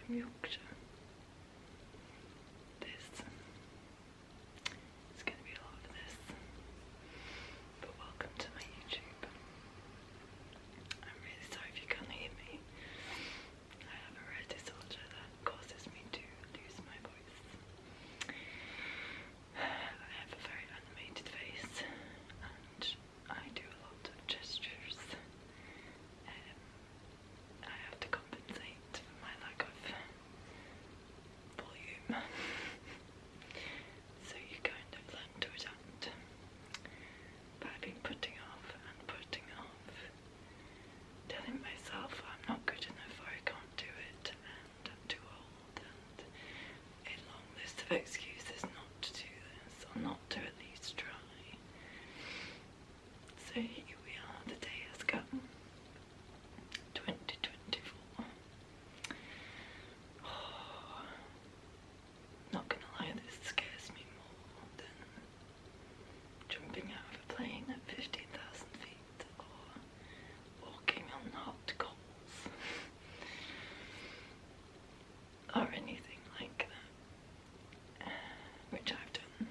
from Yorkshire. It's going to be a lot of this, but welcome to my YouTube. I'm really sorry if you can't hear me. I have a rare disorder that causes me to lose my voice. I have a very animated face and I do a lot of gestures. I have to compensate for my lack of volume. So you kind of learn to adapt. But I've been putting off, telling myself I'm not good enough or I can't do it and I'm too old and a long list of excuses not to do this or not to at least try. So here we are, the day has come. 2024. Oh, not gonna lie, this scares me more than jumping out of a plane at 15,000 feet or walking on hot coals or anything like that, which I've done,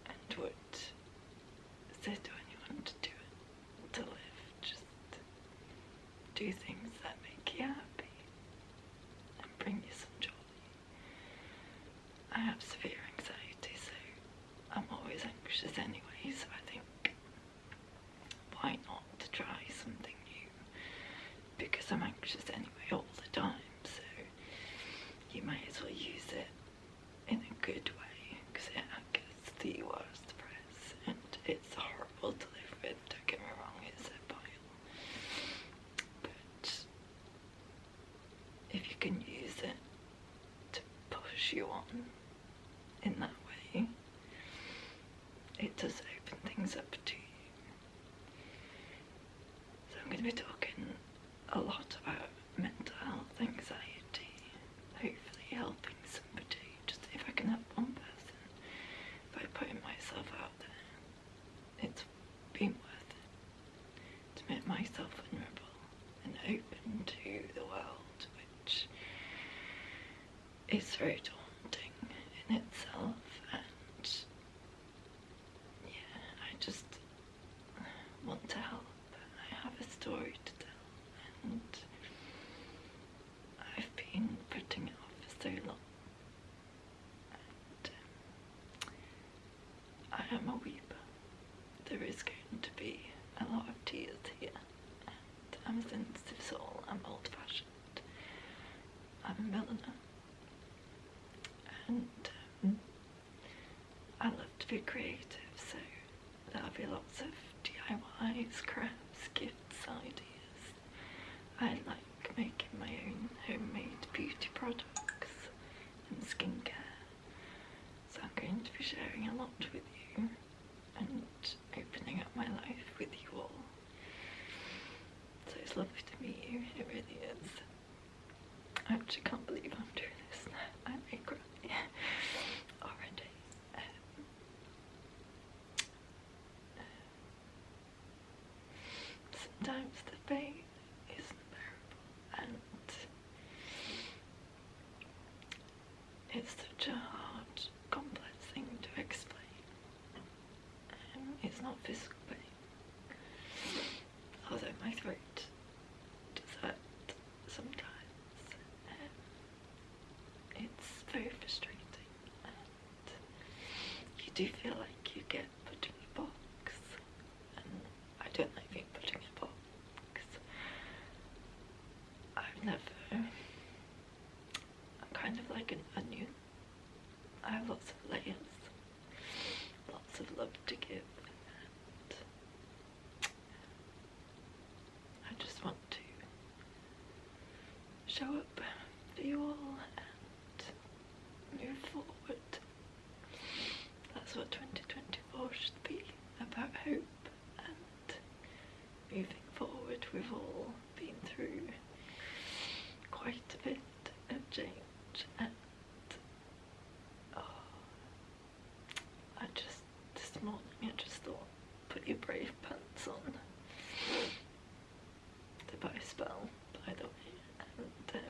and would say to anyone to do it, to live. Just do things that make you happy and bring you some joy. I have severe anxiety, so I'm always anxious anyway, so I think, why not to try something new? Because I'm anxious anyway all the time, so you might as well use it in a good way, because it gets the worst press, and it's horrible to live with, don't get me wrong, it's a pile. But if you can use it to push you on in that way, it does open things up to you. So I'm going to be talking a lot about mental health, anxiety, hopefully helping somebody, just if I can help one person by putting myself out there. It's been worth it to make myself vulnerable and open to the world, which is very daunting in itself, and yeah, I just want to help. I have a story to tell, and I've been putting it off for so long, and I am a weeper. There is going to be a lot of tears here, and I'm a sensitive soul, I'm old-fashioned, I'm a milliner, and I love to be creative, so there'll be lots of DIYs, crafts, gifts, ideas. I like making my own homemade beauty products and skincare, so I'm going to be sharing a lot with you and opening up my life with you all. So it's lovely to meet you, it really is. I actually can't believe I'm doing this now. I may cry already. Sometimes the pain is unbearable, and it's such a hard, complex thing to explain. It's not physical pain, although my throat does hurt sometimes. It's very frustrating, and you do feel like you get put in a box, and I don't like being put in a box. I'm kind of like an onion. I have lots of layers, lots of love to give, and I just want to show up for you all and move forward. That's what 2024 should be, about hope and moving forward. We've all been through quite a bit of change, and this morning I just thought, put your brave pants on. The by spell, by the way, and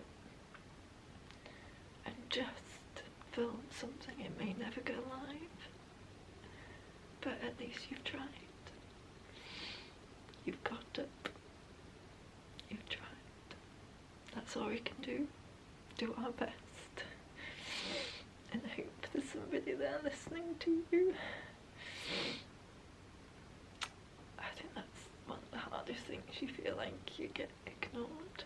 that's all we can do. Do our best. And hope there's somebody there listening to you. I think that's one of the hardest things. You feel like you get ignored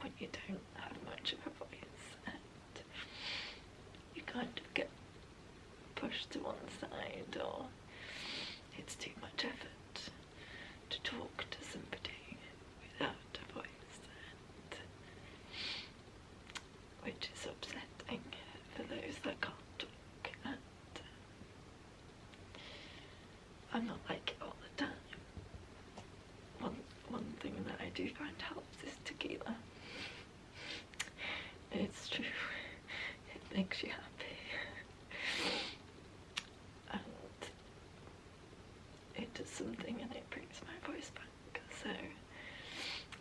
when you don't have much of a voice, and you kind of get pushed to one side, or it's too much effort to talk to somebody without a voice, and which is upsetting for those that can't talk. And I'm not like it all the time. One thing that I do find helps is tequila. It's true, it makes you happy, and it does something, and it brings my voice back. So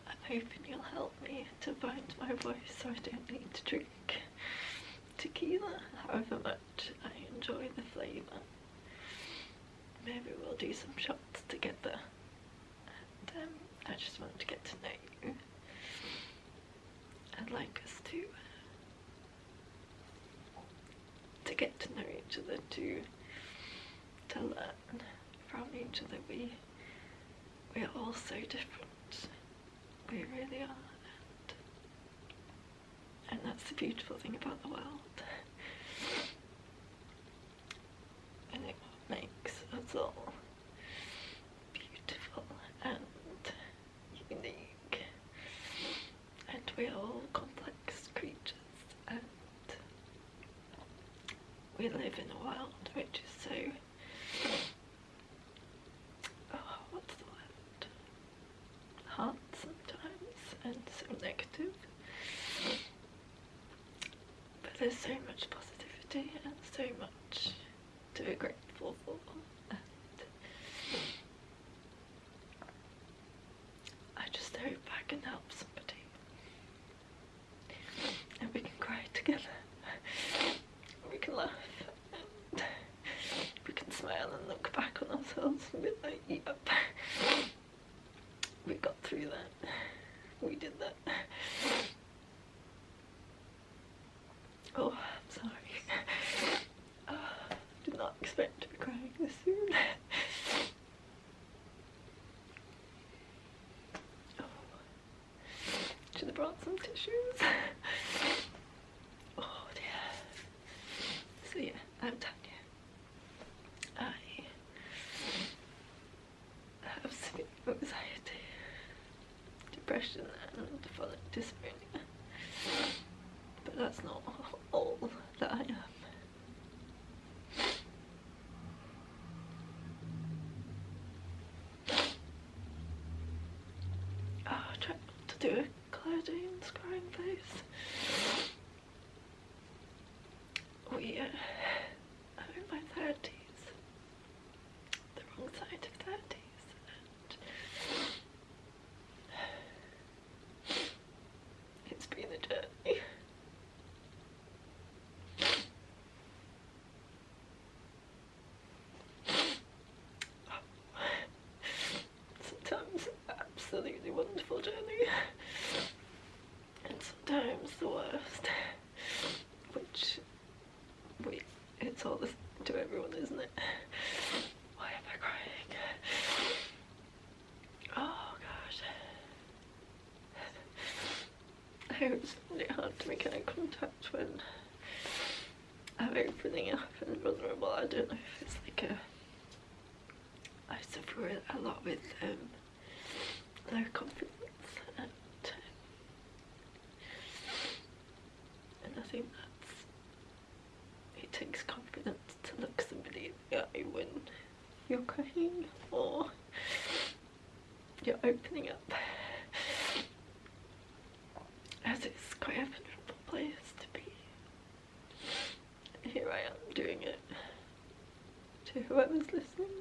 I'm hoping you'll help me to find my voice so I don't need to drink tequila, however much I enjoy the flavour. Maybe we'll do some shots together, and I just want to get to know you. I'd like us to get to know each other, to learn from each other. We're all so different. We really are, and that's the beautiful thing about the world. And it makes us all beautiful and unique, and we're all complex creatures, and we live in a world which is so, what's the word, hard sometimes, and so negative, but there's so much positivity and so much to be grateful for, and I just hope I can help somebody, and we can cry together, we can laugh, and we can smile and look back on ourselves and be like, yep, we got through that, we did that. Oh, I'm sorry. Did not expect to be crying this soon. Oh, should have brought some tissues. Oh dear. So yeah, I'm Tanya. I have severe anxiety, depression, and chronic dysphonia, but that's not all that I am. Try not to do a Claudine's crying face. I'm in my 30s, the wrong side of 30s, and it's been a journey. Sometimes an absolutely wonderful journey, and sometimes the worst, which it's all the same to everyone, isn't it? Why am I crying? Oh gosh. It's really hard to make eye contact when I'm opening up and vulnerable. I don't know if it's like I suffer a lot with low confidence, and I think it takes confidence to look somebody in the eye when you're crying or you're opening up, as it's quite a vulnerable place to be. And here I am doing it to whoever's listening.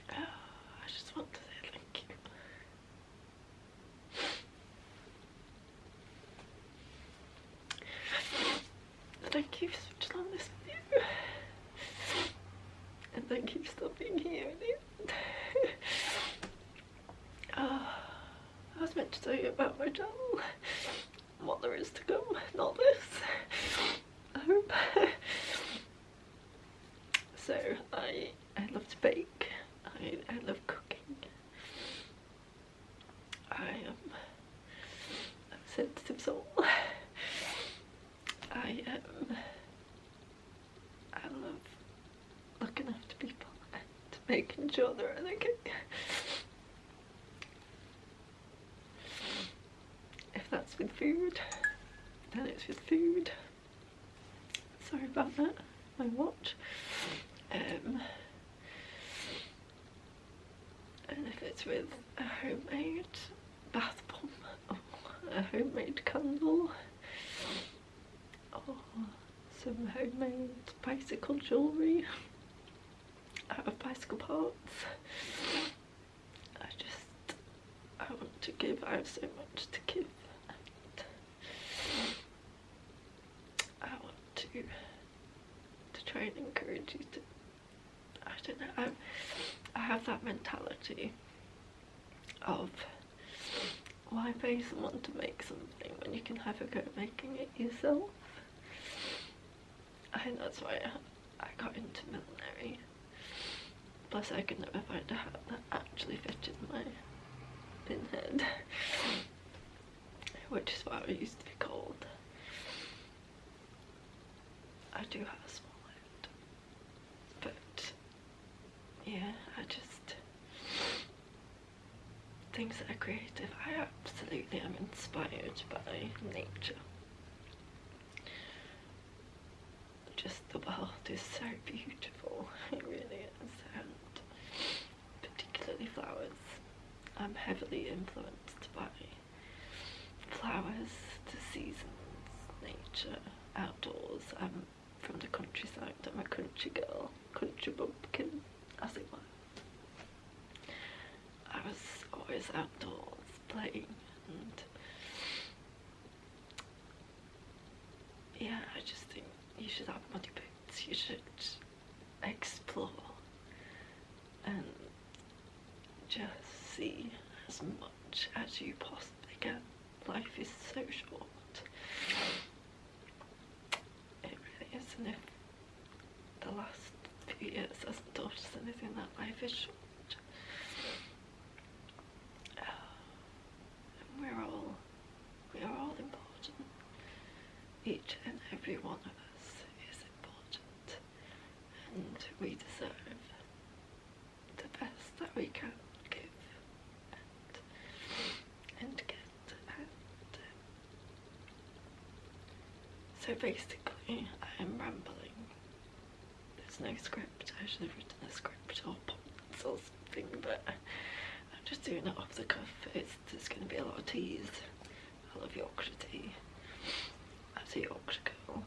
I just want to say thank you. Thank you for such long this video. And thank you for still being here with you. I was meant to tell you about my channel, what there is to come, not this. So I love to bake, I love cooking, I am a sensitive soul. I love looking after people and making sure they're okay. If that's with food, then it's with food. Sorry about that, my watch. And if it's with a homemade bath bomb or a homemade candle or some homemade bicycle jewellery out of bicycle parts, I want to give. I have so much to give, and I want to try and encourage you to, I don't know, I have that mentality of why pay someone to make something when you can have a go at making it yourself. I think that's why I got into millinery. Plus I could never find a hat that actually fitted my pinhead, which is what I used to be called. I do have a small head, but yeah, I just, things that are creative, I absolutely am inspired by nature. Just the world is so beautiful, it really is, and particularly flowers. I'm heavily influenced by flowers, the seasons, nature, outdoors. I'm from the countryside, I'm a country girl, country bumpkin, as it were. I was always outdoors playing, and yeah, I just think you should have muddy boots, you should explore and just see as much as you possibly can. Life is so short, it really is, and if the last few years hasn't taught us anything, that life is short. And we are all important. Each and every one of us is important, and we deserve the best that we can give and get. And so basically I am rambling. There's no script. I should have written a script or points or something, but I'm just doing it off the cuff. There's going to be a lot of teas. I love Yorkshire tea. As a Yorkshire girl,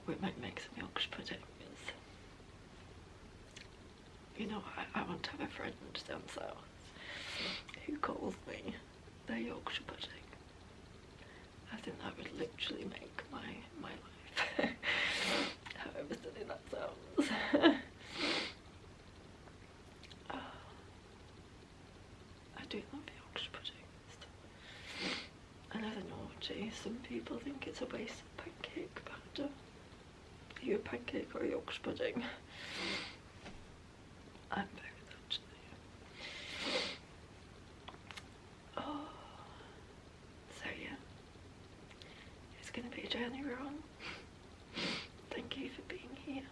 we might make some Yorkshire puddings. You know, I want to have a friend down south who calls me their Yorkshire pudding. I think that would literally make my life. However silly that sounds. I do love Yorkshire puddings. Another naughty, some people think it's a waste of pancake batter. Are you a pancake or a Yorkshire pudding? I'm both, actually. Oh, so yeah, it's going to be a journey we're on. Thank you for being here.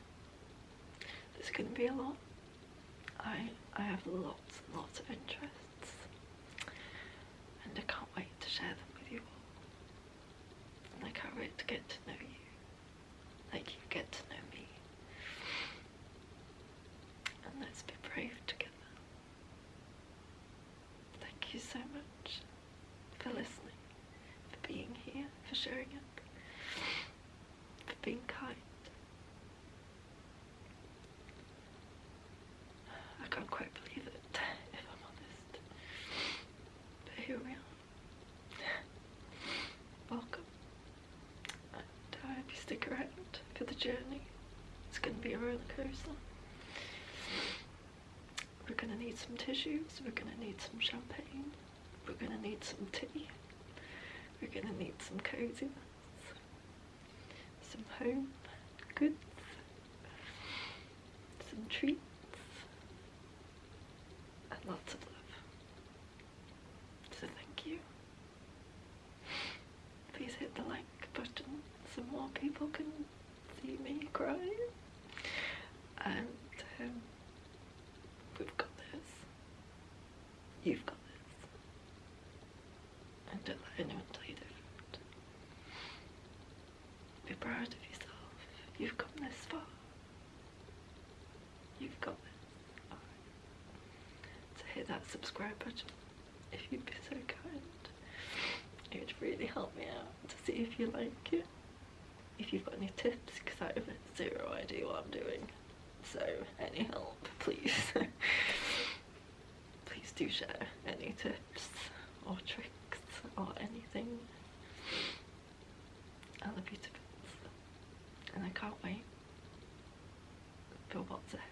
There's going to be a lot. I have lots and lots of interests, and I can't wait to share them with you all. And I can't wait to get to know you, like you get to know me. And let's be brave together. Thank you so much for listening, for being here, for sharing it, for being kind. I can't quite believe it, if I'm honest. But here we are. Welcome. And I hope you stick around for the journey. It's going to be a roller coaster. We're going to need some tissues, we're going to need some champagne, we're going to need some tea, we're going to need some coziness, some home goods, some treats, and lots of love. So thank you. Please hit the like button so more people can see me cry. And we've got this. You've got this. And don't let anyone tell you different. Be proud of yourself. You've come this far. You've got this. Alright. So hit that subscribe button if you'd be so kind. It would really help me out to see if you like it. If you've got any tips, because I have zero idea what I'm doing. So, any help, please. Please do share any tips or tricks or anything. I love you to bits. And I can't wait for what's ahead.